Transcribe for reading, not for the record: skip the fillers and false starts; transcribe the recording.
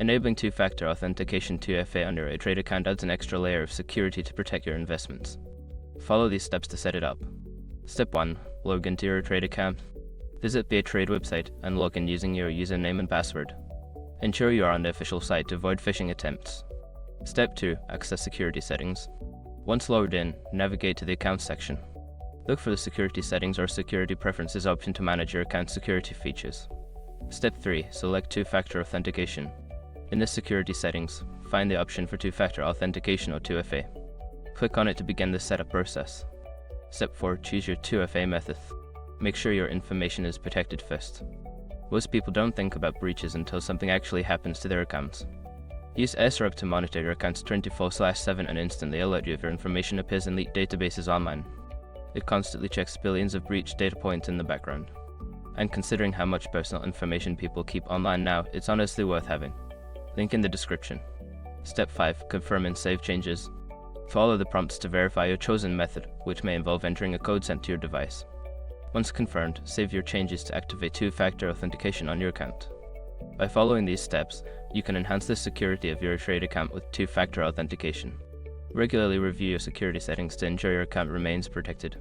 Enabling two-factor authentication 2FA on your ETRADE account adds an extra layer of security to protect your investments. Follow these steps to set it up. Step 1. Log into your ETRADE account. Visit the ETRADE website and log in using your username and password. Ensure you are on the official site to avoid phishing attempts. Step 2. Access security settings. Once logged in, navigate to the Accounts section. Look for the Security Settings or Security Preferences option to manage your account's security features. Step 3. Select two-factor authentication. In the Security Settings, find the option for two-factor authentication or 2FA. Click on it to begin the setup process. Step 4. Choose your 2FA method. Make sure your information is protected first. Most people don't think about breaches until something actually happens to their accounts. Use SRUB to monitor your accounts 24/7 and instantly alert you if your information appears in leaked databases online. It constantly checks billions of breached data points in the background. And considering how much personal information people keep online now, it's honestly worth having. Link in the description. Step 5. Confirm and save changes. Follow the prompts to verify your chosen method, which may involve entering a code sent to your device. Once confirmed, save your changes to activate two-factor authentication on your account. By following these steps, you can enhance the security of your ETRADE account with two-factor authentication. Regularly review your security settings to ensure your account remains protected.